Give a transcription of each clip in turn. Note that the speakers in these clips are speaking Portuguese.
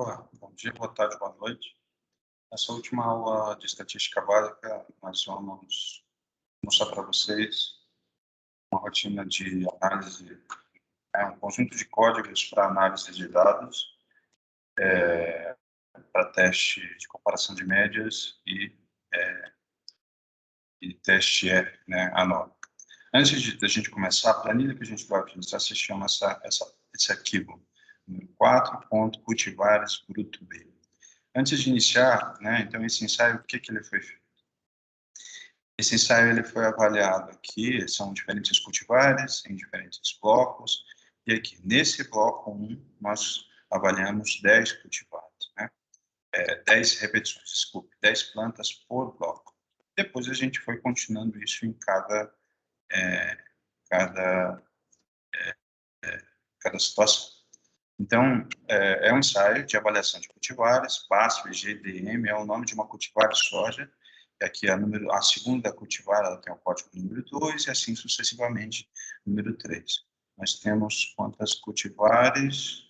Olá, bom dia, boa tarde, boa noite. Nessa última aula de estatística básica, nós vamos mostrar para vocês uma rotina de análise, um conjunto de códigos para análise de dados, para teste de comparação de médias e teste anual. Antes de a gente começar, a planilha que a gente vai utilizar se chama esse arquivo, 4.cultivares bruto B. Antes de iniciar, então esse ensaio, o que ele foi feito? Esse ensaio ele foi avaliado aqui, são diferentes cultivares em diferentes blocos, e aqui, nesse bloco 1, nós avaliamos 10 cultivares, 10 repetições, desculpe, 10 plantas por bloco. Depois a gente foi continuando isso em cada situação. Então, é um ensaio de avaliação de cultivares, BASF GDM é o nome de uma cultivar de soja, e aqui a segunda cultivar ela tem o código número 2 e assim sucessivamente, número 3. Nós temos quantas cultivares?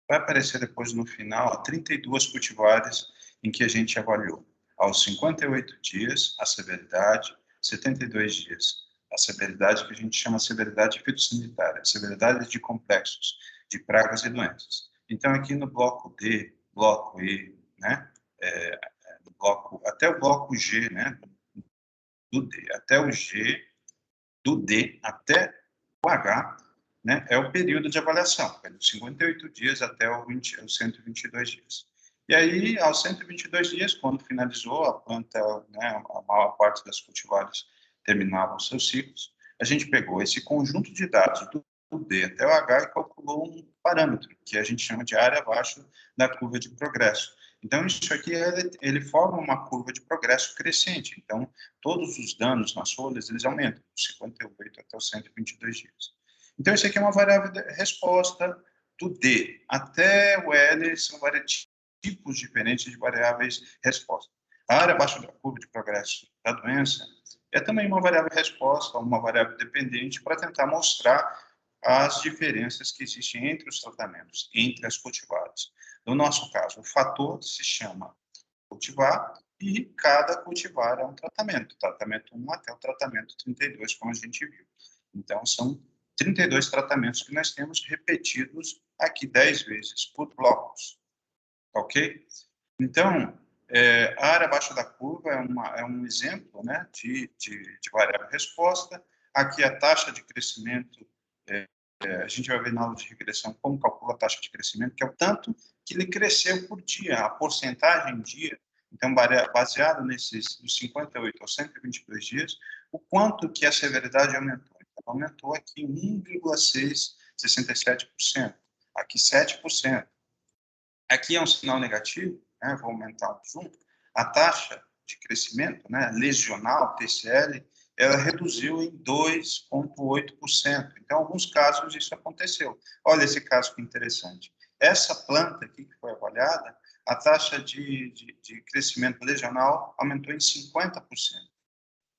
Vai aparecer depois no final, 32 cultivares em que a gente avaliou. Aos 58 dias, a severidade, 72 dias, a severidade que a gente chama de severidade fitossanitária, severidade de complexos, de pragas e doenças. Então, aqui no bloco D, bloco E, até o bloco G, do D até o G, do D até o H, é o período de avaliação, é de 58 dias até os 122 dias. E aí, aos 122 dias, quando finalizou a planta, a maior parte das cultivares terminavam seus ciclos, a gente pegou esse conjunto de dados do D até o H e calculou um parâmetro, que a gente chama de área abaixo da curva de progresso. Então, isso aqui, ele forma uma curva de progresso crescente. Então, todos os danos nas folhas, eles aumentam, de 58 até os 122 dias. Então, isso aqui é uma variável de resposta do D até o L, são vários tipos diferentes de variáveis resposta. A área abaixo da curva de progresso da doença é também uma variável resposta, uma variável dependente para tentar mostrar as diferenças que existem entre os tratamentos, entre as cultivares. No nosso caso, o fator se chama cultivar e cada cultivar é um tratamento 1 até o tratamento 32, como a gente viu. Então, são 32 tratamentos que nós temos repetidos aqui 10 vezes por blocos, ok? Então, a área abaixo da curva é um exemplo de variável resposta. Aqui a taxa de crescimento, a gente vai ver na aula de regressão como calcula a taxa de crescimento, que é o tanto que ele cresceu por dia, a porcentagem dia. Então, baseado nesses dos 58 aos 122 dias, o quanto que a severidade aumentou. Então, aumentou aqui 1,667%, aqui 7%. Aqui é um sinal negativo, vou aumentar o zoom, a taxa de crescimento, lesional, TCL, ela reduziu em 2,8%. Então, em alguns casos, isso aconteceu. Olha esse caso que interessante. Essa planta aqui que foi avaliada, a taxa de crescimento lesional aumentou em 50%.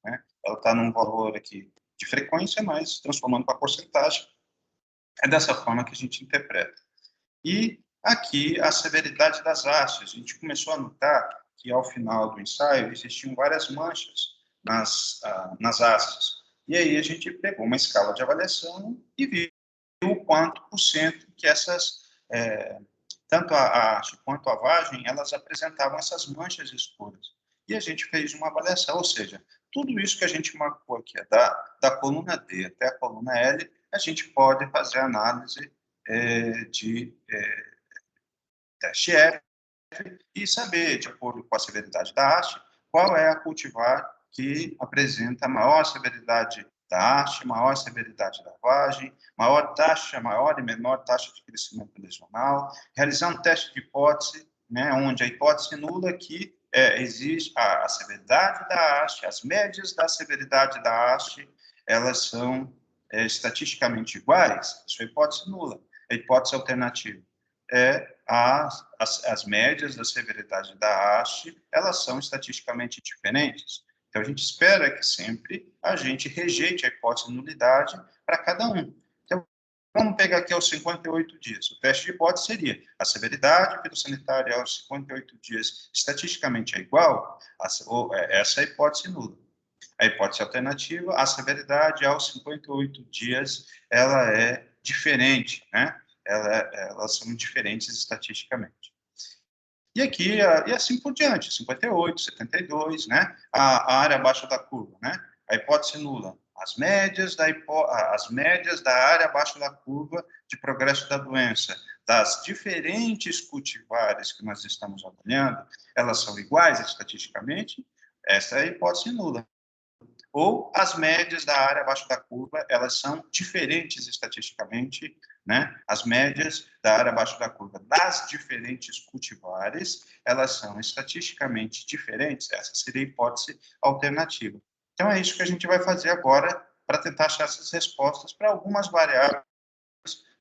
Ela está num valor aqui de frequência, mas transformando para porcentagem, é dessa forma que a gente interpreta. E aqui a severidade das hastes. A gente começou a notar que ao final do ensaio existiam várias manchas nas hastes. E aí a gente pegou uma escala de avaliação e viu o quanto por cento que tanto a haste quanto a vagem, elas apresentavam essas manchas escuras. E a gente fez uma avaliação, ou seja, tudo isso que a gente marcou aqui, da coluna D até a coluna L, a gente pode fazer análise de teste F e saber, de acordo com a severidade da haste, qual é a cultivar que apresenta maior severidade da haste, maior severidade da vagem, maior e menor taxa de crescimento lesional, realizar um teste de hipótese, onde a hipótese nula que existe a severidade da haste, as médias da severidade da haste, elas são estatisticamente iguais, isso é hipótese nula. A hipótese alternativa as médias da severidade da haste, elas são estatisticamente diferentes. Então, a gente espera que sempre a gente rejeite a hipótese de nulidade para cada um. Então, Vamos pegar aqui aos 58 dias. O teste de hipótese seria a severidade fitossanitária aos 58 dias estatisticamente é igual, essa é a hipótese nula. A hipótese alternativa, a severidade aos 58 dias, ela é diferente, né? Elas são diferentes estatisticamente. E aqui, e assim por diante, 58, 72, né? A área abaixo da curva, né? A hipótese nula, as médias da área abaixo da curva de progresso da doença, das diferentes cultivares que nós estamos avaliando, elas são iguais estatisticamente? Essa é a hipótese nula. Ou as médias da área abaixo da curva, elas são diferentes estatisticamente, né? As médias da área abaixo da curva das diferentes cultivares, elas são estatisticamente diferentes. Essa seria a hipótese alternativa. Então, é isso que a gente vai fazer agora para tentar achar essas respostas para algumas variáveis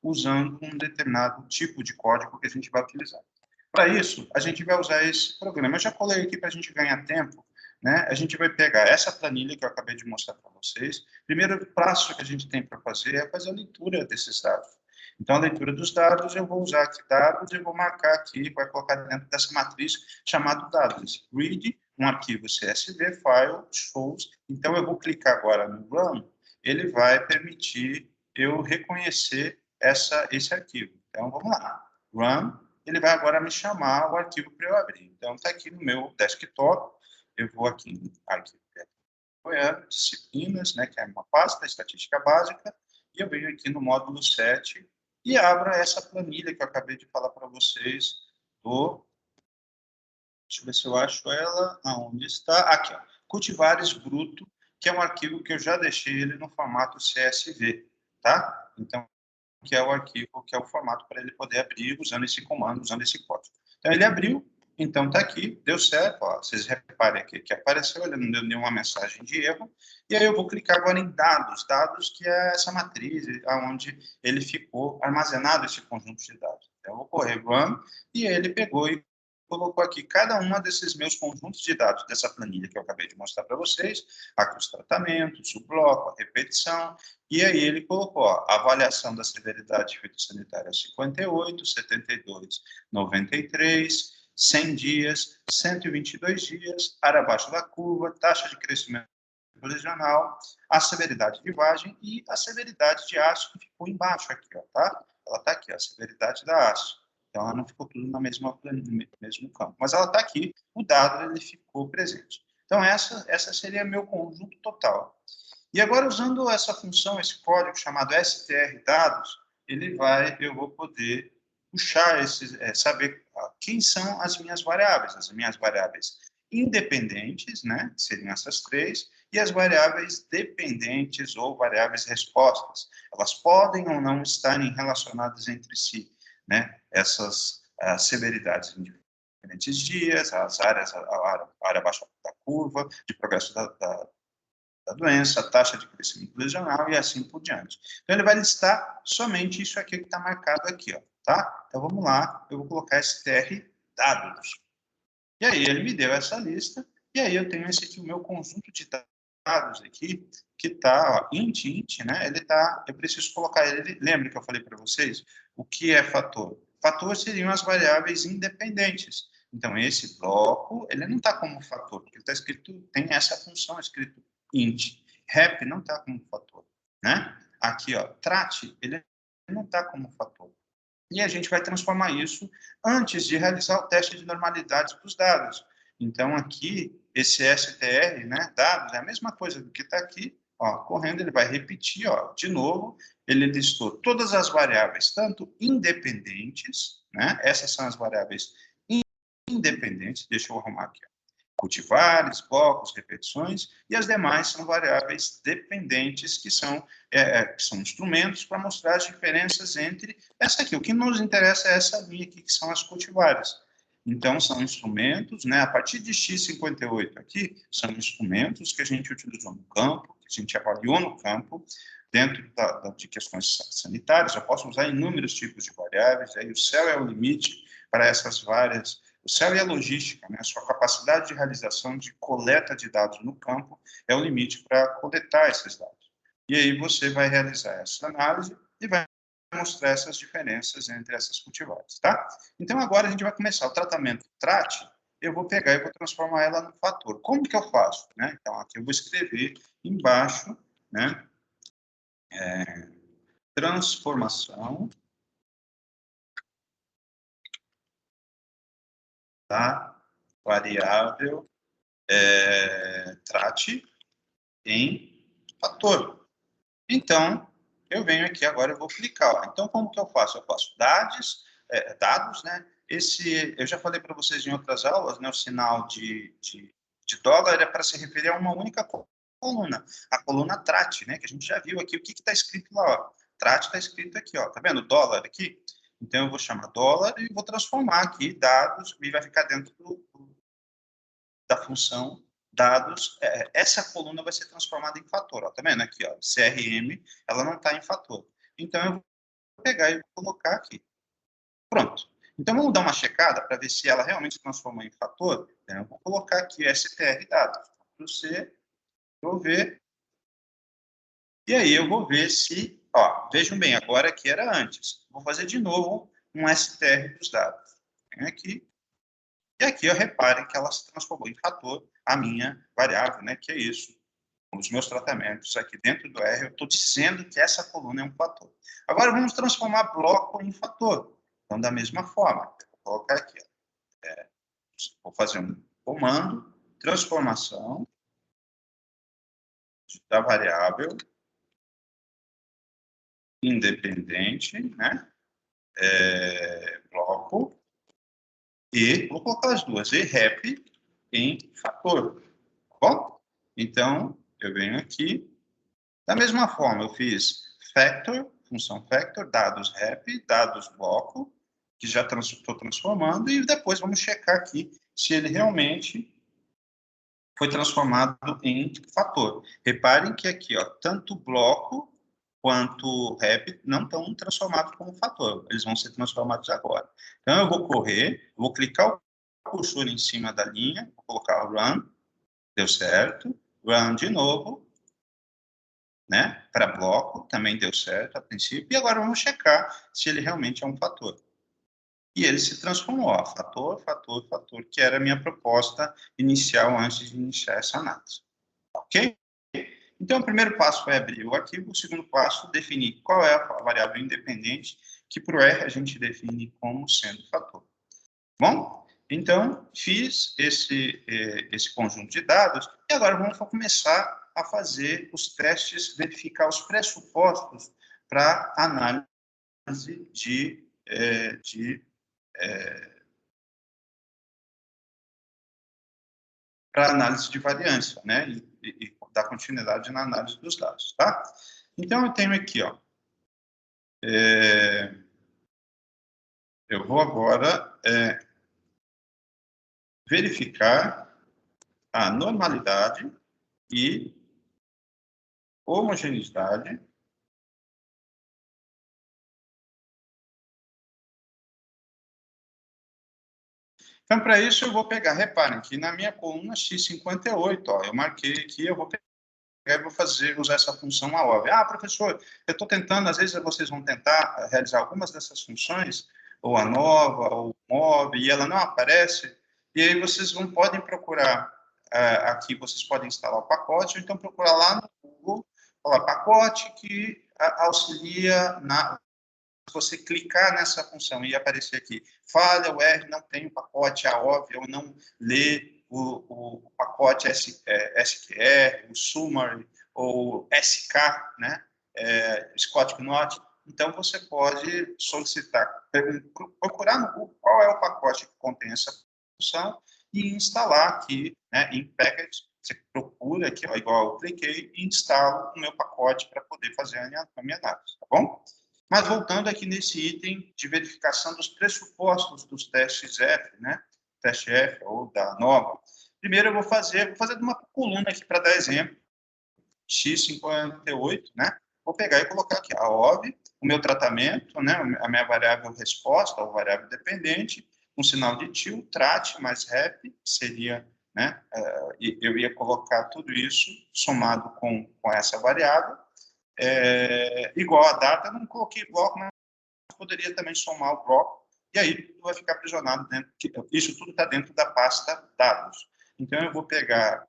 usando um determinado tipo de código que a gente vai utilizar. Para isso, a gente vai usar esse programa. Eu já colei aqui para a gente ganhar tempo, né? A gente vai pegar essa planilha que eu acabei de mostrar para vocês. Primeiro passo que a gente tem para fazer é fazer a leitura desses dados. Então, a leitura dos dados, eu vou usar aqui dados, eu vou marcar aqui, vai colocar dentro dessa matriz chamada dados. Read, um arquivo CSV, file, shows. Então, eu vou clicar agora no run, ele vai permitir eu reconhecer esse arquivo. Então, vamos lá. Run, ele vai agora me chamar o arquivo para eu abrir. Então, está aqui no meu desktop, eu vou aqui em arquivo disciplinas, né, que é uma pasta, estatística básica, e eu venho aqui no módulo 7 e abro essa planilha que eu acabei de falar para vocês do... Deixa eu ver se eu acho ela. Aonde está? Aqui, ó. Cultivares bruto, que é um arquivo que eu já deixei ele no formato CSV, tá? Então, que é o arquivo, que é o formato para ele poder abrir usando esse comando, usando esse código. Então, ele abriu, então está aqui, deu certo, ó, vocês reparem aqui que apareceu, ele não deu nenhuma mensagem de erro, e aí eu vou clicar agora em dados que é essa matriz, onde ele ficou armazenado esse conjunto de dados. Então, eu vou correr run, e ele pegou e colocou aqui cada uma desses meus conjuntos de dados dessa planilha que eu acabei de mostrar para vocês, aqui os tratamentos, o bloco, a repetição, e aí ele colocou ó, a avaliação da severidade fitossanitária 58, 72, 93, 100 dias, 122 dias, área abaixo da curva, taxa de crescimento regional, a severidade de vagem e a severidade de aço que ficou embaixo aqui, ó, tá? Ela está aqui, a severidade da aço. Então, ela não ficou tudo no mesmo campo. Mas ela está aqui, o dado ele ficou presente. Então, essa seria meu conjunto total. E agora, usando essa função, esse código chamado strdados, eu vou poder puxar saber quem são as minhas variáveis independentes, né, seriam essas três, e as variáveis dependentes ou variáveis respostas. Elas podem ou não estarem relacionadas entre si, né, essas severidades em diferentes dias, a área abaixo da curva, de progresso da doença, a taxa de crescimento lesional e assim por diante. Então, ele vai listar somente isso aqui que está marcado aqui, ó, tá? Então, vamos lá, eu vou colocar str dados. E aí, ele me deu essa lista, e aí eu tenho esse aqui, o meu conjunto de dados aqui, que está, int, né? Eu preciso colocar ele, lembra que eu falei para vocês? O que é fator? Fator seriam as variáveis independentes. Então, esse bloco, ele não está como fator, porque está escrito, tem essa função escrito int. Rep não está como fator, né? Aqui, ó, trat, ele não está como fator. E a gente vai transformar isso antes de realizar o teste de normalidade dos dados. Então, aqui, esse str, né, dados, é a mesma coisa do que está aqui, ó, correndo, ele vai repetir, ó, de novo, ele listou todas as variáveis, tanto independentes, né, essas são as variáveis independentes, deixa eu arrumar aqui, ó, cultivares, blocos, repetições, e as demais são variáveis dependentes, que são instrumentos para mostrar as diferenças entre essa aqui. O que nos interessa é essa linha aqui, que são as cultivares. Então, são instrumentos, né, a partir de x58 aqui, são instrumentos que a gente utilizou no campo, que a gente avaliou no campo, dentro de questões sanitárias. Eu posso usar inúmeros tipos de variáveis, aí o céu é o limite para essas várias. O céu e a logística, né, a sua capacidade de realização de coleta de dados no campo é o limite para coletar esses dados. E aí você vai realizar essa análise e vai mostrar essas diferenças entre essas cultivares, tá? Então, agora a gente vai começar o tratamento TRAT. Eu vou pegar e vou transformar ela no fator. Como que eu faço? Né? Então, aqui eu vou escrever embaixo, né? Transformação da variável TRAT em fator. Então, eu venho aqui agora, eu vou clicar. Ó. Então, como que eu faço? Eu faço dados, né? Eu já falei para vocês em outras aulas, né? O sinal de dólar é para se referir a uma única coluna, a coluna TRAT, né? Que a gente já viu aqui. O que está escrito lá? Ó? TRAT está escrito aqui, ó. Tá vendo? Dólar aqui. Então, eu vou chamar dólar e vou transformar aqui dados e vai ficar dentro da função dados. Essa coluna vai ser transformada em fator. Ó. Tá vendo aqui? Ó, CRM, ela não está em fator. Então, eu vou pegar e vou colocar aqui. Pronto. Então, vamos dar uma checada para ver se ela realmente se transformou em fator. Então, eu vou colocar aqui STR dados. Para você, vou ver. E aí, eu vou ver se... Ó, vejam bem, agora aqui era antes. Vou fazer de novo um STR dos dados. Venho aqui. E aqui, eu reparem que ela se transformou em fator, a minha variável, né? Que é isso. Os meus tratamentos aqui dentro do R, eu estou dizendo que essa coluna é um fator. Agora, vamos transformar bloco em fator. Então, da mesma forma, vou colocar aqui. Vou fazer um comando, transformação da variável independente, né? Bloco, e vou colocar as duas, e rep em fator. Tá bom? Então, eu venho aqui. Da mesma forma, eu fiz factor, função factor, dados rep, dados bloco, que já estou transformando, e depois vamos checar aqui se ele realmente foi transformado em fator. Reparem que aqui, ó, tanto bloco quanto rep não estão transformados como fator. Eles vão ser transformados agora. Então, eu vou correr, vou clicar o cursor em cima da linha, vou colocar run, deu certo, run de novo, né? Para bloco, também deu certo a princípio, e agora vamos checar se ele realmente é um fator. E ele se transformou, ó, fator, fator, fator, que era a minha proposta inicial antes de iniciar essa análise. Ok? Então, o primeiro passo foi abrir o arquivo, o segundo passo, definir qual é a variável independente, que para o R a gente define como sendo fator. Bom? Então, fiz esse conjunto de dados, e agora vamos começar a fazer os testes, verificar os pressupostos para análise para análise de variância, né? E dar continuidade na análise dos dados, tá? Então, eu tenho aqui, ó, eu vou agora verificar a normalidade e homogeneidade Então, para isso, eu vou pegar, reparem que na minha coluna X58, ó, eu marquei aqui, eu vou pegar e vou usar essa função AOV. Ah, professor, eu estou tentando, às vezes vocês vão tentar realizar algumas dessas funções, ou a nova, ou mob, e ela não aparece, e aí vocês podem procurar, aqui vocês podem instalar o pacote, ou então procurar lá no Google, falar pacote que auxilia se você clicar nessa função e aparecer aqui, falha, o R não tem o pacote AOV, ou não lê o pacote SQR, o Summary, ou SK, né? Scott Knot. Então, você pode solicitar, procurar no Google qual é o pacote que contém essa função e instalar aqui, né, em package. Você procura aqui, ó, igual eu cliquei, e instalo o meu pacote para poder fazer a minha análise, tá bom? Mas voltando aqui nesse item de verificação dos pressupostos dos testes F, né? Teste F ou da nova. Primeiro eu vou fazer de uma coluna aqui para dar exemplo. X58, né? Vou pegar e colocar aqui a OV, o meu tratamento, né? A minha variável resposta, ou variável dependente, um sinal de til, trat mais rep, que seria, né? Eu ia colocar tudo isso somado com essa variável, igual a data, eu não coloquei bloco, poderia também somar o bloco, e aí tudo vai ficar aprisionado dentro, isso tudo está dentro da pasta dados. Então, eu vou pegar,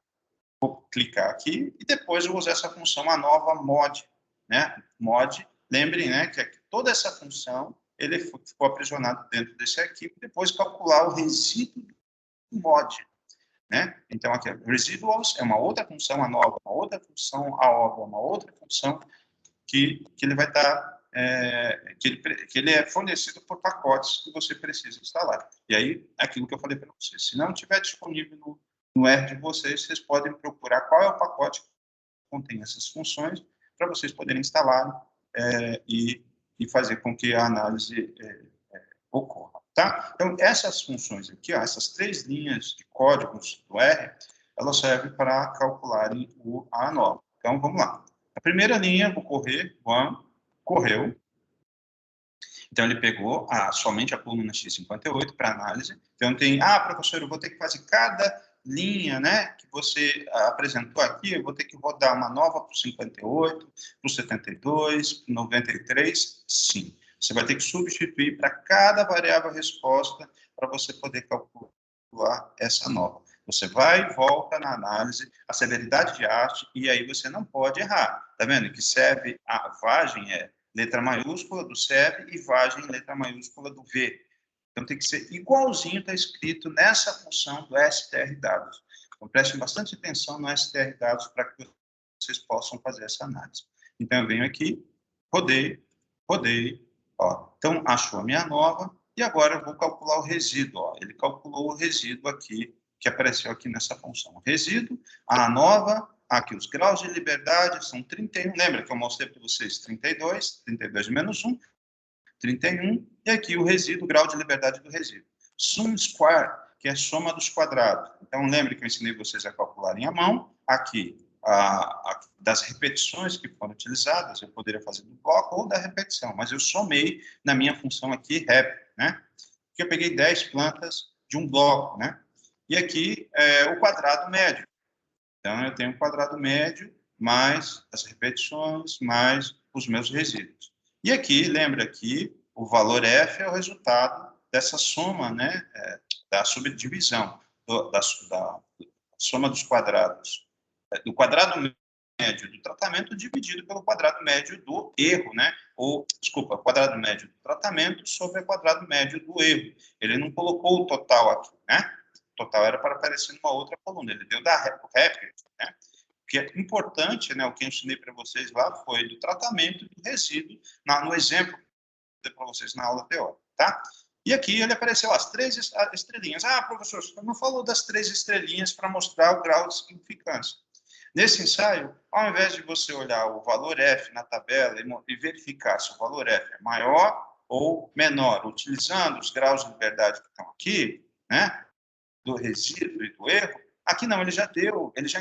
vou clicar aqui, e depois eu vou usar essa função, a nova mod, né? Mod, lembrem, né, que toda essa função, ele ficou aprisionado dentro desse arquivo, depois calcular o resíduo do mod, né? Então, aqui, residuals é uma outra função, a nova, uma outra função, a obra, uma outra função, que ele vai estar, que ele é fornecido por pacotes que você precisa instalar. E aí, aquilo que eu falei para vocês, se não estiver disponível no R de vocês, vocês podem procurar qual é o pacote que contém essas funções, para vocês poderem instalar e fazer com que a análise ocorra. Tá? Então, essas funções aqui, ó, essas 3 linhas de códigos do R, elas servem para calcularem a ANOVA. Então, vamos lá. A primeira linha, vou correr, correu. Então, ele pegou somente a coluna X58 para análise. Então, tem, professor, eu vou ter que fazer cada linha, né, que você apresentou aqui, eu vou ter que rodar uma nova para o 58, para o 72, para o 93, sim. Você vai ter que substituir para cada variável resposta para você poder calcular essa nova. Você vai e volta na análise, a severidade de arte, e aí você não pode errar. Tá vendo? Que serve, a vagem é letra maiúscula do SEV e vagem letra maiúscula do V. Então, tem que ser igualzinho está escrito nessa função do STR dados. Então, prestem bastante atenção no STR dados para que vocês possam fazer essa análise. Então, eu venho aqui, rodei, ó. Então, achou a minha nova, e agora eu vou calcular o resíduo. Ó. Ele calculou o resíduo aqui, que apareceu aqui nessa função. Resíduo, a nova, aqui os graus de liberdade são 31, lembra que eu mostrei para vocês 32 menos 1, 31, e aqui o resíduo, o grau de liberdade do resíduo. Sum square, que é a soma dos quadrados. Então, lembre que eu ensinei vocês a calcularem à mão, aqui, das repetições que foram utilizadas, eu poderia fazer do bloco ou da repetição, mas eu somei na minha função aqui, rep, né? Porque eu peguei 10 plantas de um bloco, né? E aqui o quadrado médio. Então, eu tenho o quadrado médio, mais as repetições, mais os meus resíduos. E aqui, lembra que o valor F é o resultado dessa soma, né, da subdivisão, da soma dos quadrados, do quadrado médio do tratamento dividido pelo quadrado médio do erro, né? Ou, desculpa, quadrado médio do tratamento sobre o quadrado médio do erro. Ele não colocou o total aqui, né? O total era para aparecer numa outra coluna. Ele deu o rep, né? O que é importante, né? O que eu ensinei para vocês lá foi do tratamento do resíduo, no exemplo que eu dei para vocês na aula teórica, tá? E aqui ele apareceu as 3 estrelinhas. Professor, você não falou das 3 estrelinhas para mostrar o grau de significância. Nesse ensaio, ao invés de você olhar o valor F na tabela e verificar se o valor F é maior ou menor, utilizando os graus de liberdade que estão aqui, né, do resíduo e do erro, aqui não, ele já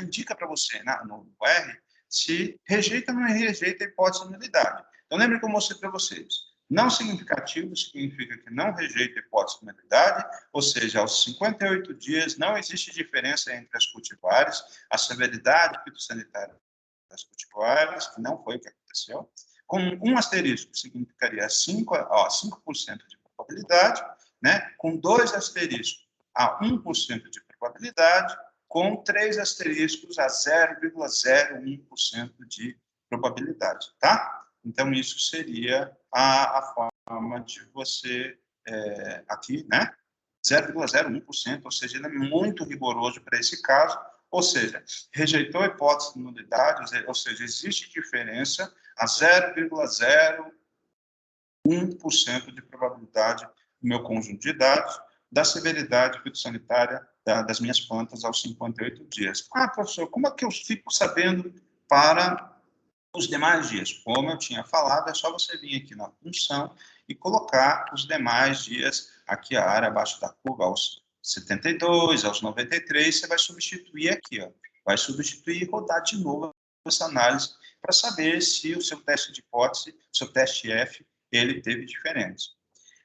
indica para você, no R, se rejeita ou não rejeita a hipótese de nulidade. Então, lembre que eu mostrei para vocês. Não significativo significa que não rejeita a hipótese de nulidade, ou seja, aos 58 dias não existe diferença entre as cultivares, a severidade fitossanitária das cultivares, que não foi o que aconteceu, com um asterisco significaria 5% de probabilidade, né? Com 2 asteriscos a 1% de probabilidade, com 3 asteriscos a 0,01% de probabilidade, tá? Então, isso seria a forma de você, aqui, né? 0,01%, ou seja, ele é muito rigoroso para esse caso, ou seja, rejeitou a hipótese de nulidade, ou seja, existe diferença a 0,01% de probabilidade no meu conjunto de dados da severidade fitossanitária das minhas plantas aos 58 dias. Professor, como é que eu fico sabendo para os demais dias? Como eu tinha falado, é só você vir aqui na função e colocar os demais dias, aqui a área abaixo da curva, aos 72, aos 93, você vai substituir aqui, ó. Vai substituir e rodar de novo essa análise para saber se o seu teste de hipótese, o seu teste F, ele teve diferença.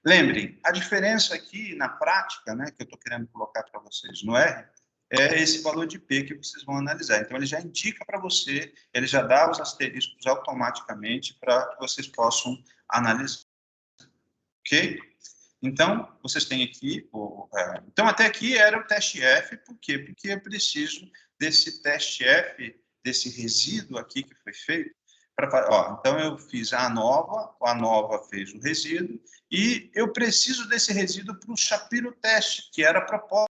Lembrem, a diferença aqui na prática, né, que eu estou querendo colocar para vocês no R, é esse valor de P que vocês vão analisar. Então, ele já indica para você, ele já dá os asteriscos automaticamente para que vocês possam analisar. ok? Então, vocês têm aqui, então até aqui era o teste F, por quê? Porque eu preciso desse teste F, desse resíduo aqui que foi feito, então eu fiz a ANOVA fez o resíduo, e eu preciso desse resíduo para o Shapiro teste, que era a proposta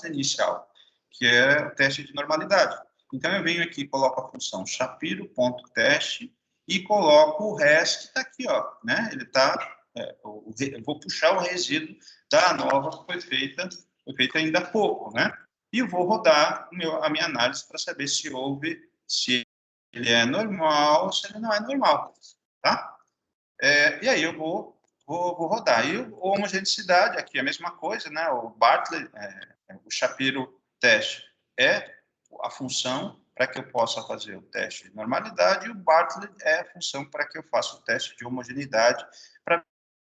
inicial, que é o teste de normalidade. Então eu venho aqui, coloco a função Shapiro.teste e coloco o REST que está aqui, ó, né? Ele está eu vou puxar o resíduo da ANOVA que foi feita ainda há pouco, né? E eu vou rodar a minha análise para saber se ele é normal ou se ele não é normal, tá? E aí eu vou rodar. E a homogeneicidade aqui é a mesma coisa, né? O Bartlett, o Shapiro teste é a função para que eu possa fazer o teste de normalidade e o Bartlett é a função para que eu faça o teste de homogeneidade para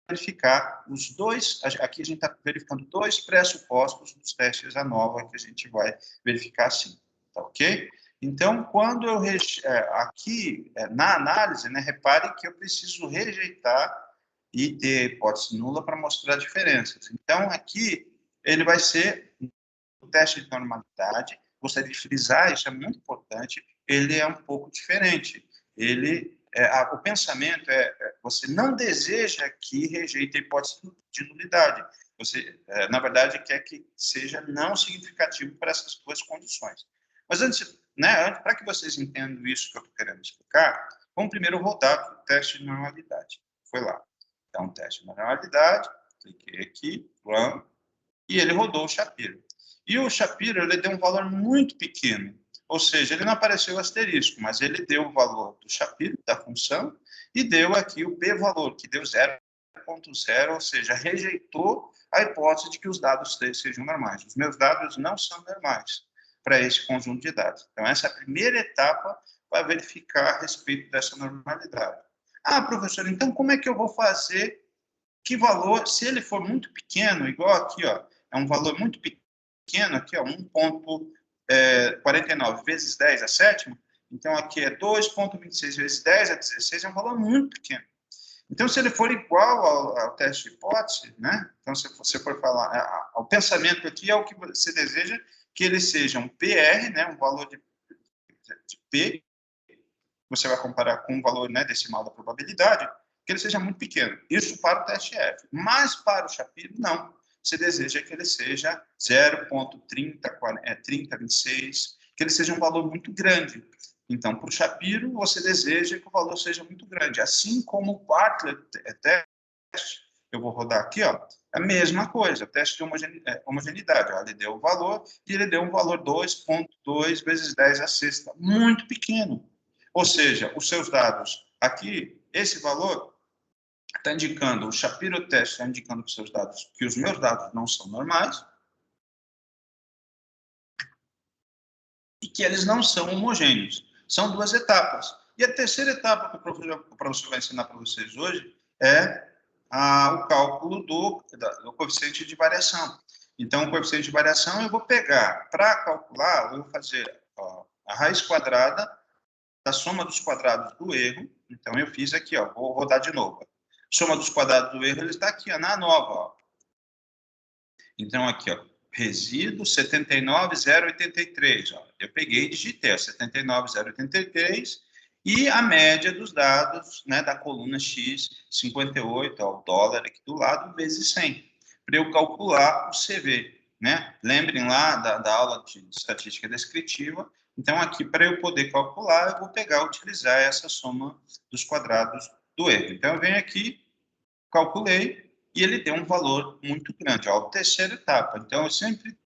verificar os dois, aqui a gente está verificando dois pressupostos dos testes ANOVA que a gente vai verificar assim, tá ok? Então, quando eu, aqui na análise, né, repare que eu preciso rejeitar e ter hipótese nula para mostrar diferenças. Então, aqui ele vai ser o teste de normalidade, gostaria de frisar, isso é muito importante, ele é um pouco diferente. O pensamento você não deseja que rejeite a hipótese de nulidade. Você, na verdade, quer que seja não significativo para essas duas condições. Mas antes, né, para que vocês entendam isso que eu estou querendo explicar, vamos primeiro rodar o teste de normalidade. Foi lá. Então, teste de normalidade, cliquei aqui, run, e ele rodou o Shapiro. E o Shapiro, ele deu um valor muito pequeno, ou seja, ele não apareceu o asterisco, mas ele deu o valor do Shapiro, da função, e deu aqui o p-valor, que deu 0,0, ou seja, rejeitou a hipótese de que os dados sejam normais. Os meus dados não são normais para esse conjunto de dados. Então, essa é a primeira etapa para verificar a respeito dessa normalidade. Ah, professor, então como é que eu vou fazer que valor, se ele for muito pequeno, igual aqui, ó, é um valor muito pequeno, aqui, ó, 1,49 vezes 10 a sétima, então aqui é 2,26 vezes 10 a 16, é um valor muito pequeno. Então, se ele for igual ao teste de hipótese, né? Então, se você for falar, o pensamento aqui é o que você deseja que ele seja um PR, né? Um valor de P, você vai comparar com o valor, né, decimal da probabilidade, que ele seja muito pequeno. Isso para o teste F. Mas para o Shapiro, não. Você deseja que ele seja 0,3026, que ele seja um valor muito grande. Então, para o Shapiro, você deseja que o valor seja muito grande. Assim como o Bartlett teste, eu vou rodar aqui, ó, a mesma coisa, teste de homogeneidade. Ó, ele deu o valor e ele deu um valor 2,2 vezes 10 a sexta, muito pequeno. Ou seja, os seus dados aqui, esse valor está indicando, o Shapiro teste está indicando que os meus dados não são normais e que eles não são homogêneos. São duas etapas. E a terceira etapa que o professor vai ensinar para vocês hoje é o cálculo do coeficiente de variação. Então, o coeficiente de variação eu vou pegar, para calcular, eu vou fazer a raiz quadrada da soma dos quadrados do erro. Então, eu fiz aqui, ó, vou rodar de novo. Soma dos quadrados do erro, ele está aqui, ó, na ANOVA. Ó. Então, aqui, ó, resíduo 79,083. Ó. Eu peguei e digitei, ó, 79,083 e a média dos dados, né, da coluna X, 58, ó, o dólar aqui do lado, vezes 100, para eu calcular o CV. Né? Lembrem lá da aula de estatística descritiva. Então, aqui, para eu poder calcular, eu vou utilizar essa soma dos quadrados do erro. Então, eu venho aqui, calculei, e ele deu um valor muito grande, ó, a terceira etapa. Então, eu sempre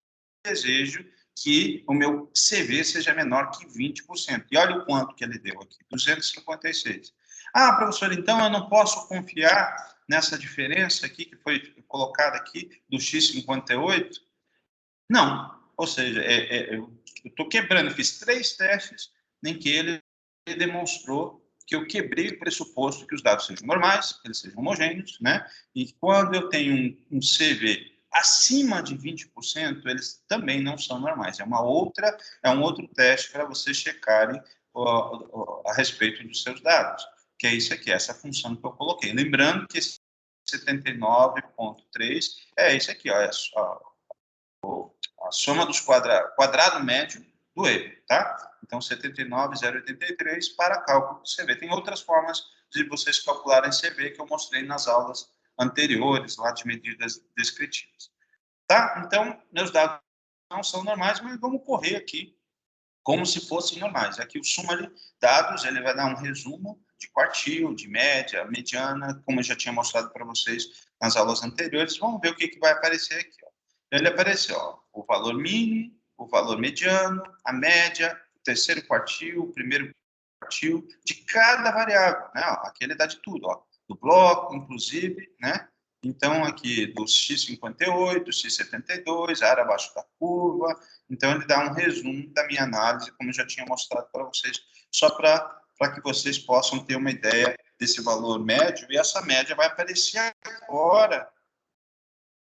desejo que o meu CV seja menor que 20%. E olha o quanto que ele deu aqui, 256. Ah, professor, então eu não posso confiar nessa diferença aqui que foi colocada aqui do X58? Não. Ou seja, eu estou quebrando, fiz 3 testes em que ele demonstrou que eu quebrei o pressuposto que os dados sejam normais, que eles sejam homogêneos, né? E quando eu tenho um CV acima de 20%, eles também não são normais. É um outro teste para vocês checarem a respeito dos seus dados, que é isso aqui, essa função que eu coloquei. Lembrando que esse 79,3 é esse aqui, ó, a soma dos quadrado médio do erro, tá? Então, 79,083 para cálculo do CV. Tem outras formas de vocês calcularem CV que eu mostrei nas aulas anteriores, lá de medidas descritivas. Tá? Então, meus dados não são normais, mas vamos correr aqui como se fossem normais. Aqui o summary dados, ele vai dar um resumo de quartil, de média, mediana, como eu já tinha mostrado para vocês nas aulas anteriores. Vamos ver o que vai aparecer aqui. Ó. Ele apareceu o valor mínimo, o valor mediano, a média, o terceiro quartil, o primeiro quartil, de cada variável. Né? Ó, aqui ele dá de tudo, ó, do bloco, inclusive, né? Então, aqui do X58, X72, área abaixo da curva. Então, ele dá um resumo da minha análise, como eu já tinha mostrado para vocês, só para que vocês possam ter uma ideia desse valor médio. E essa média vai aparecer agora.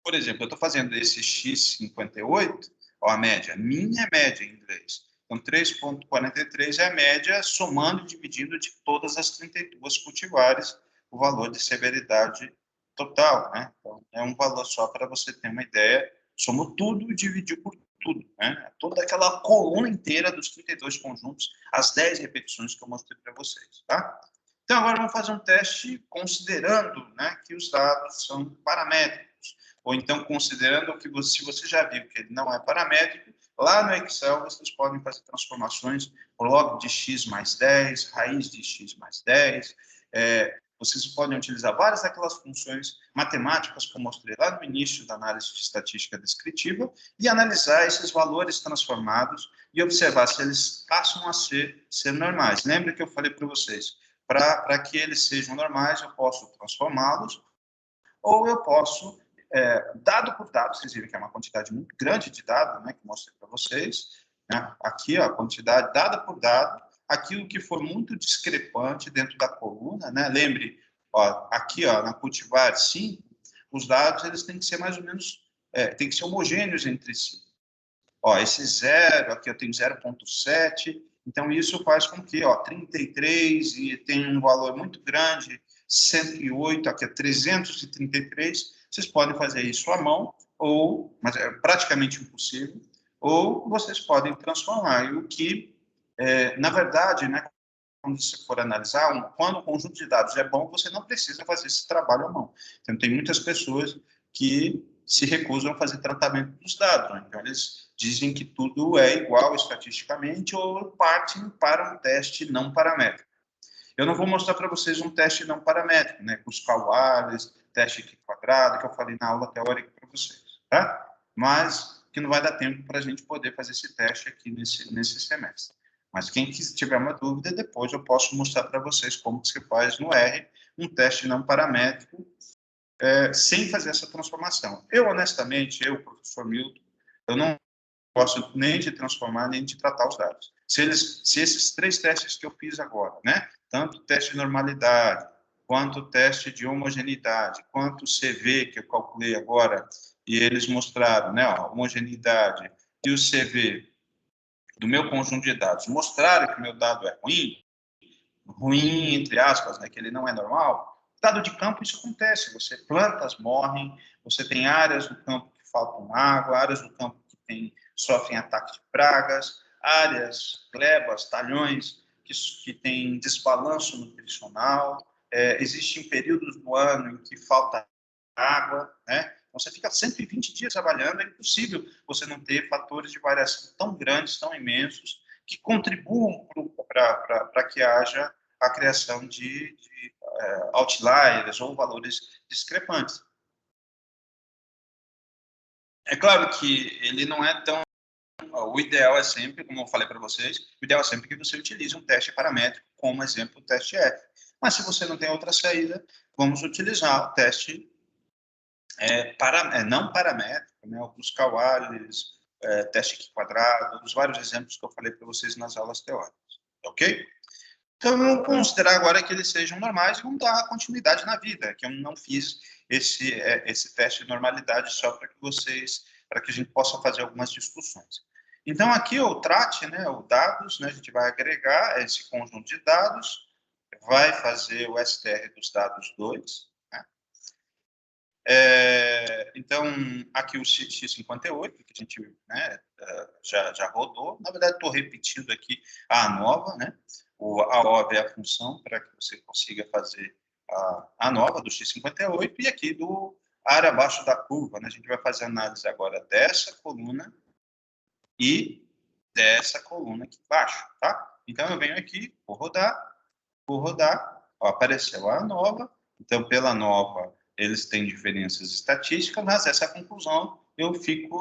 Por exemplo, eu estou fazendo esse X58, ó, a média, minha média em inglês. Então, 3,43 é a média, somando e dividindo de todas as 32 cultivares, o valor de severidade total, né? Então, é um valor só para você ter uma ideia. Somou tudo e dividiu por tudo, né? Toda aquela coluna inteira dos 32 conjuntos, as 10 repetições que eu mostrei para vocês, tá? Então, agora vamos fazer um teste considerando, né, que os dados são paramétricos, ou então considerando que se você já viu que ele não é paramétrico, lá no Excel vocês podem fazer transformações, log de x mais 10, raiz de x mais 10, vocês podem utilizar várias daquelas funções matemáticas que eu mostrei lá no início da análise de estatística descritiva e analisar esses valores transformados e observar se eles passam a ser normais. Lembra que eu falei para vocês, para que eles sejam normais, eu posso transformá-los ou eu posso, dado por dado, vocês viram que é uma quantidade muito grande de dados, né, que eu mostrei para vocês, né, aqui, ó, a quantidade dada por dado, aquilo que for muito discrepante dentro da coluna, né, lembre, ó, aqui, ó, na cultivar 5, os dados, eles têm que ser mais ou menos, têm que ser homogêneos entre si. Ó, esse 0, aqui eu tenho 0,7, então isso faz com que, ó, 33 e tem um valor muito grande, 108, aqui é 333, vocês podem fazer isso à mão, ou, mas é praticamente impossível, ou vocês podem transformar, e o que, na verdade, né, quando você for analisar, quando o conjunto de dados é bom, você não precisa fazer esse trabalho à mão. Então, tem muitas pessoas que se recusam a fazer tratamento dos dados. Né? Então, eles dizem que tudo é igual estatisticamente ou partem para um teste não paramétrico. Eu não vou mostrar para vocês um teste não paramétrico, né? Com os Kawales, teste aqui quadrado, que eu falei na aula teórica para vocês, tá? Mas que não vai dar tempo para a gente poder fazer esse teste aqui nesse semestre. Mas quem tiver uma dúvida, depois eu posso mostrar para vocês como que você faz no R um teste não paramétrico sem fazer essa transformação. Eu, honestamente, professor Milton, eu não gosto nem de transformar, nem de tratar os dados. Se esses 3 testes que eu fiz agora, né, tanto o teste de normalidade, quanto o teste de homogeneidade, quanto o CV que eu calculei agora, e eles mostraram, né, a homogeneidade e o CV do meu conjunto de dados, mostraram que o meu dado é ruim, entre aspas, né, que ele não é normal, dado de campo isso acontece, plantas morrem, você tem áreas do campo que faltam água, áreas do campo que sofrem ataque de pragas, áreas, glebas, talhões que têm desbalanço nutricional, existem períodos do ano em que falta água, né? Então, você fica 120 dias trabalhando, é impossível você não ter fatores de variação tão grandes, tão imensos, que contribuam para que haja a criação de outliers ou valores discrepantes. É claro que ele não é tão... O ideal é sempre, como eu falei para vocês, o ideal é sempre que você utilize um teste paramétrico, como exemplo o teste F. Mas se você não tem outra saída, vamos utilizar o teste não paramétrico, né, os Kawales, teste quadrado, os vários exemplos que eu falei para vocês nas aulas teóricas, ok? Então, vamos considerar agora que eles sejam normais e vamos dar continuidade na vida, que eu não fiz esse teste de normalidade só para que a gente possa fazer algumas discussões. Então, aqui o trate, né, o dados, né, a gente vai agregar esse conjunto de dados, vai fazer o STR dos dados 2, né, Então, aqui o X58, que a gente, né, já rodou. Na verdade, estou repetindo aqui a ANOVA, né? A OV é a função para que você consiga fazer a ANOVA do X58, e aqui do área abaixo da curva, né? A gente vai fazer análise agora dessa coluna e dessa coluna aqui embaixo, tá? Então, eu venho aqui, vou rodar, ó, apareceu a ANOVA. Então, pela ANOVA, eles têm diferenças estatísticas, mas essa conclusão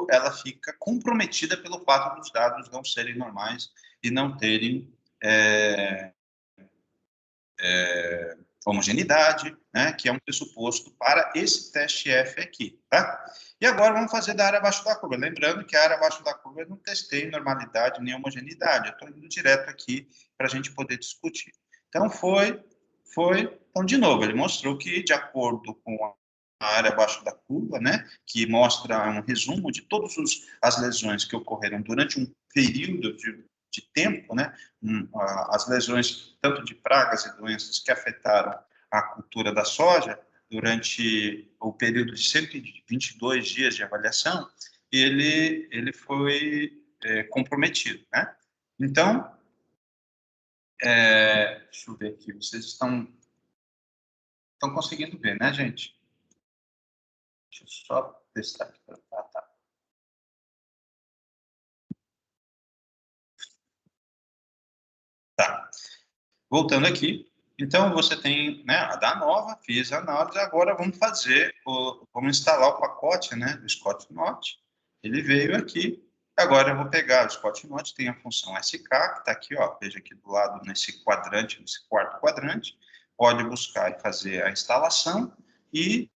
ela fica comprometida pelo fato dos dados não serem normais e não terem homogeneidade, né, que é um pressuposto para esse teste F aqui, tá? E agora vamos fazer da área abaixo da curva. Lembrando que a área abaixo da curva eu não testei normalidade nem homogeneidade, eu estou indo direto aqui para a gente poder discutir. Então, então, de novo, ele mostrou que, de acordo com a área abaixo da curva, né, que mostra um resumo de todas as lesões que ocorreram durante um período de tempo, né, as lesões tanto de pragas e doenças que afetaram a cultura da soja durante o período de 122 dias de avaliação, ele foi comprometido, né? Então, deixa eu ver aqui, vocês estão conseguindo ver, né, gente? Deixa eu só testar aqui. Tá. Tá. Voltando aqui, então você tem, né, a da ANOVA, fiz a análise, agora vamos instalar o pacote, né, do Scott Knott. Ele veio aqui, agora eu vou pegar o Scott Knott, tem a função SK, que está aqui, ó, veja aqui do lado, nesse quadrante, nesse quarto quadrante, pode buscar e fazer a instalação, e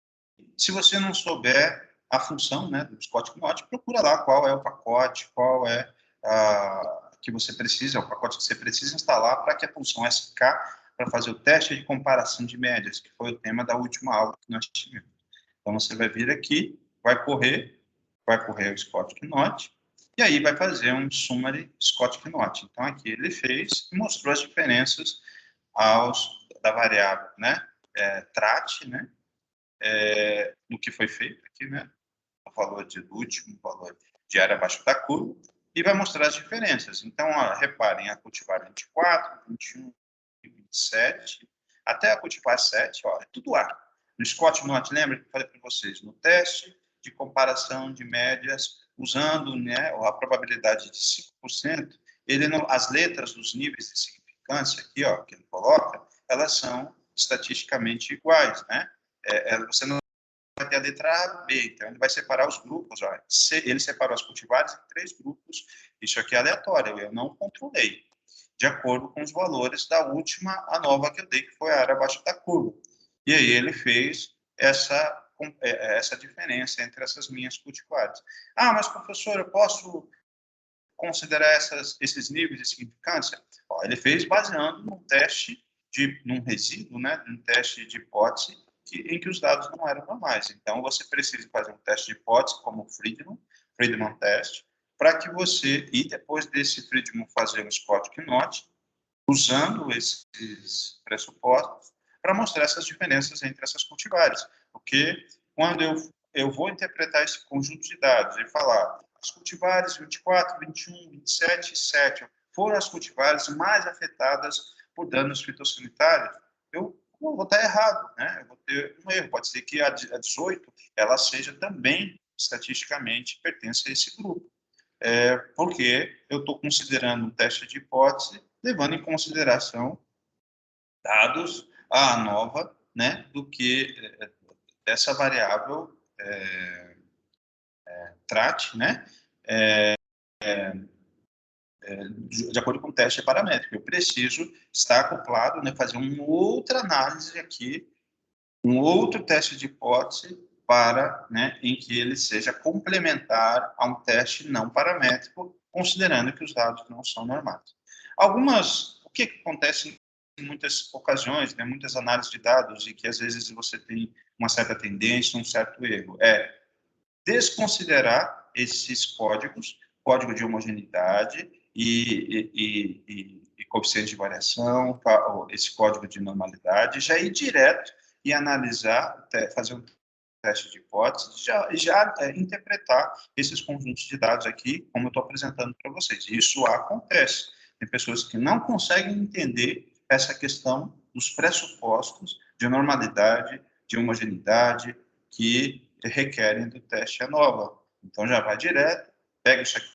se você não souber a função, né, do Scott Knott, procura lá qual é o pacote, qual é que você precisa, o pacote que você precisa instalar para que a função SK, para fazer o teste de comparação de médias, que foi o tema da última aula que nós tivemos. Então, você vai vir aqui, vai correr o Scott Knott, e aí vai fazer um summary Scott Knott. Então, aqui ele fez e mostrou as diferenças da variável, né, TRAT, né, no que foi feito aqui, né, o valor do último valor de área abaixo da curva, e vai mostrar as diferenças. Então, ó, reparem, a cultivar 24, 21 e 27, até a cultivar 7, ó, é tudo A. No Scott Knott, lembra que eu falei para vocês, no teste de comparação de médias, usando, né, a probabilidade de 5%, as letras dos níveis de significância aqui, ó, que ele coloca, elas são estatisticamente iguais, né? Você não vai ter a letra B, então ele vai separar os grupos, ó. Ele separou as cultivares em 3 grupos, isso aqui é aleatório, eu não controlei, de acordo com os valores da última ANOVA que eu dei, que foi a área abaixo da curva. E aí ele fez essa diferença entre essas minhas cultivares. Ah, mas professor, eu posso considerar esses níveis de significância? Ó, ele fez baseando num teste, num resíduo, né, num teste de hipótese, em que os dados não eram normais. Então, você precisa fazer um teste de hipótese, como o Friedman test, para que você, e depois desse Friedman fazer um Scott Knott, usando esses pressupostos, para mostrar essas diferenças entre essas cultivares. Porque quando eu vou interpretar esse conjunto de dados e falar as cultivares 24, 21, 27 e 7 foram as cultivares mais afetadas por danos fitossanitários, eu vou estar errado, né? Eu vou ter um erro. Pode ser que a 18 ela seja também estatisticamente pertence a esse grupo. Porque eu estou considerando um teste de hipótese, levando em consideração dados a ANOVA, né, do que dessa variável TRAT, né, de acordo com o teste paramétrico. Eu preciso estar acoplado, né, fazer uma outra análise aqui, um outro teste de hipótese para, né, em que ele seja complementar a um teste não paramétrico, considerando que os dados não são normais. O que acontece em muitas ocasiões, né, muitas análises de dados, e que às vezes você tem uma certa tendência, um certo erro, é desconsiderar esses códigos, código de homogeneidade e coeficiente de variação, esse código de normalidade, já ir direto e analisar, fazer um teste de hipótese, já interpretar esses conjuntos de dados aqui, como eu estou apresentando para vocês. E isso acontece. Tem pessoas que não conseguem entender essa questão dos pressupostos de normalidade, de homogeneidade, que requerem do teste ANOVA. Então, já vai direto, pega isso aqui,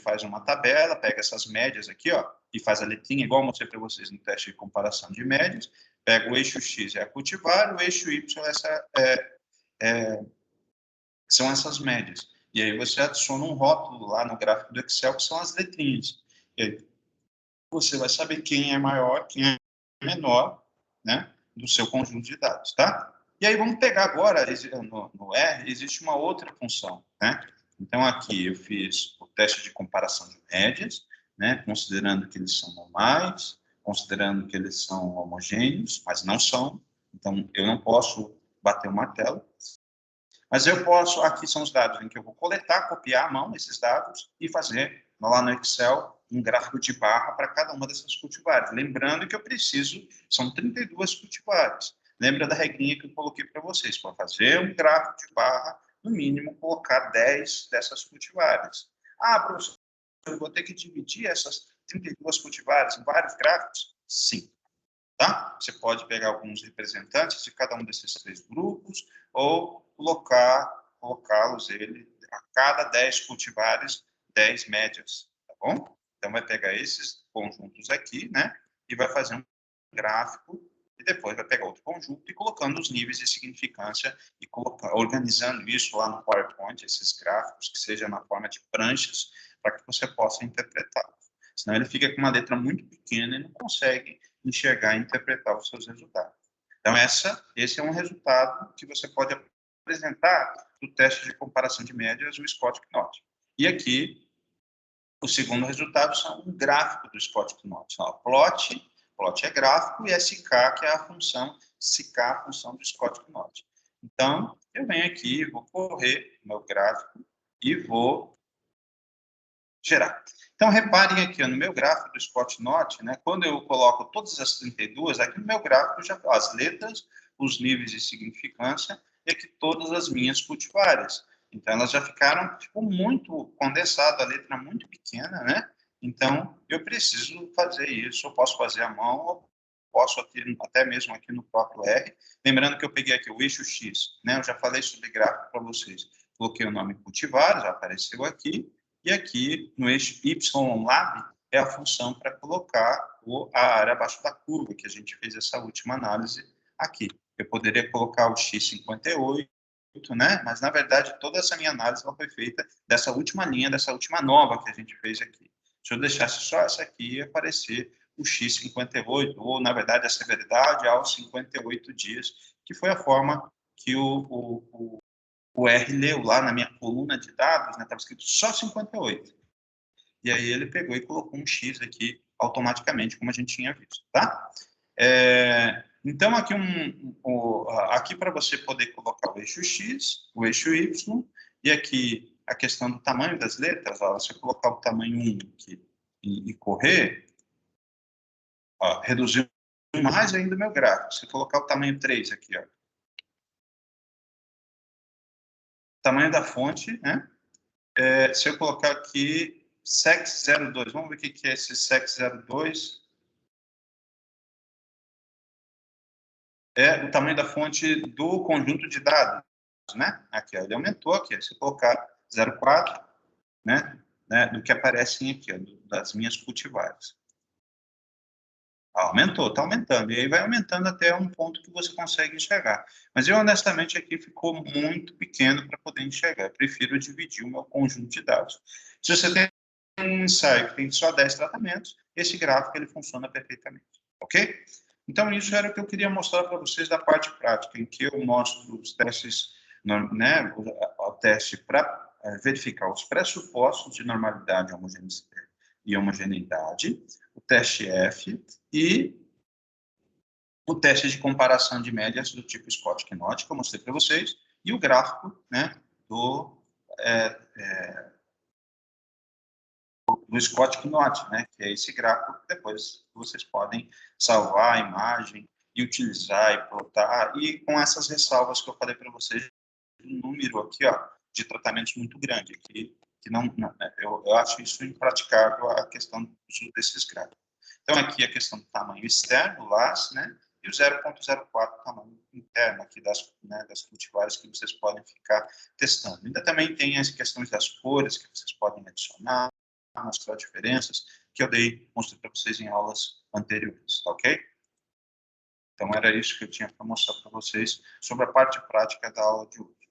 faz uma tabela, pega essas médias aqui, ó, e faz a letrinha, igual eu mostrei para vocês no teste de comparação de médias, pega o eixo X, é a cultivar, o eixo Y, são essas médias. E aí você adiciona um rótulo lá no gráfico do Excel, que são as letrinhas. E aí você vai saber quem é maior, quem é menor, né, do seu conjunto de dados, tá? E aí vamos pegar agora, no R, existe uma outra função, né? Então, aqui eu fiz o teste de comparação de médias, né, considerando que eles são normais, considerando que eles são homogêneos, mas não são. Então, eu não posso bater o martelo. Mas eu posso, aqui são os dados em que eu vou coletar, copiar à mão esses dados e fazer lá no Excel um gráfico de barra para cada uma dessas cultivares. Lembrando que eu preciso, são 32 cultivares. Lembra da regrinha que eu coloquei para vocês, para fazer um gráfico de barra, no mínimo colocar 10 dessas cultivares. Ah, professor, eu vou ter que dividir essas 32 cultivares em vários gráficos? Sim. Tá? Você pode pegar alguns representantes de cada um desses 3 grupos ou colocá-los a cada 10 cultivares, 10 médias, tá bom? Então, vai pegar esses conjuntos aqui, né? E vai fazer um gráfico e depois vai pegar outro conjunto e colocando os níveis de significância e organizando isso lá no PowerPoint, esses gráficos, que seja na forma de pranchas, para que você possa interpretá-los. Senão ele fica com uma letra muito pequena e não consegue enxergar e interpretar os seus resultados. Então, esse é um resultado que você pode apresentar no teste de comparação de médias, o Scott-Knott. E aqui, o segundo resultado são um gráfico do Scott-Knott. Plot é gráfico, e SK, que é a função, SK, a função do Scott-Knott. Então, eu venho aqui, vou correr meu gráfico e vou gerar. Então, reparem aqui, ó, no meu gráfico do Scott-Knott, né, quando eu coloco todas as 32, aqui no meu gráfico já as letras, os níveis de significância e aqui todas as minhas cultivares. Então, elas já ficaram tipo, muito condensadas, a letra muito pequena, né? Então, eu preciso fazer isso, eu posso fazer à mão, ou posso até mesmo aqui no próprio R. Lembrando que eu peguei aqui o eixo X, né? Eu já falei sobre gráfico para vocês. Coloquei o nome cultivar, já apareceu aqui. E aqui, no eixo YLab, é a função para colocar a área abaixo da curva, que a gente fez essa última análise aqui. Eu poderia colocar o X58, né? Mas, na verdade, toda essa minha análise ela foi feita dessa última linha, dessa última nova que a gente fez aqui. Se eu deixasse só essa aqui, ia aparecer o X58, ou, na verdade, a severidade aos 58 dias, que foi a forma que o R leu lá na minha coluna de dados, estava escrito só 58. E aí ele pegou e colocou um X aqui automaticamente, como a gente tinha visto, tá? Então, aqui para você poder colocar o eixo X, o eixo Y, e aqui a questão do tamanho das letras, ó, você colocar o tamanho 1 aqui e correr, ó, reduziu mais ainda o meu gráfico. Se colocar o tamanho 3 aqui, ó, tamanho da fonte, né? Se eu colocar aqui SEX02, vamos ver o que é esse SEX02. É o tamanho da fonte do conjunto de dados, né? Aqui, ó, ele aumentou aqui. Se eu colocar 0,4, né? Do que aparecem aqui, ó, das minhas cultivares. Aumentou, está aumentando. E aí vai aumentando até um ponto que você consegue enxergar. Mas eu, honestamente, aqui ficou muito pequeno para poder enxergar. Eu prefiro dividir o meu conjunto de dados. Se você tem um ensaio que tem só 10 tratamentos, esse gráfico ele funciona perfeitamente. Ok? Então, isso era o que eu queria mostrar para vocês da parte prática, em que eu mostro os testes, né, o teste para verificar os pressupostos de normalidade e homogeneidade, o teste F e o teste de comparação de médias do tipo Scott-Knott, que eu mostrei para vocês, e o gráfico, né, do Scott-Knott, né, que é esse gráfico que depois vocês podem salvar a imagem e utilizar e plotar, e com essas ressalvas que eu falei para vocês, um número aqui, ó, de tratamentos muito grande, que eu acho isso impraticável, a questão do uso desses gráficos. Então, aqui a questão do tamanho externo, LAS, né, e o 0,04 tamanho interno aqui das cultivares que vocês podem ficar testando. Ainda também tem as questões das cores que vocês podem adicionar, mostrar diferenças, que eu mostrei para vocês em aulas anteriores, tá ok? Então, era isso que eu tinha para mostrar para vocês sobre a parte prática da aula de hoje.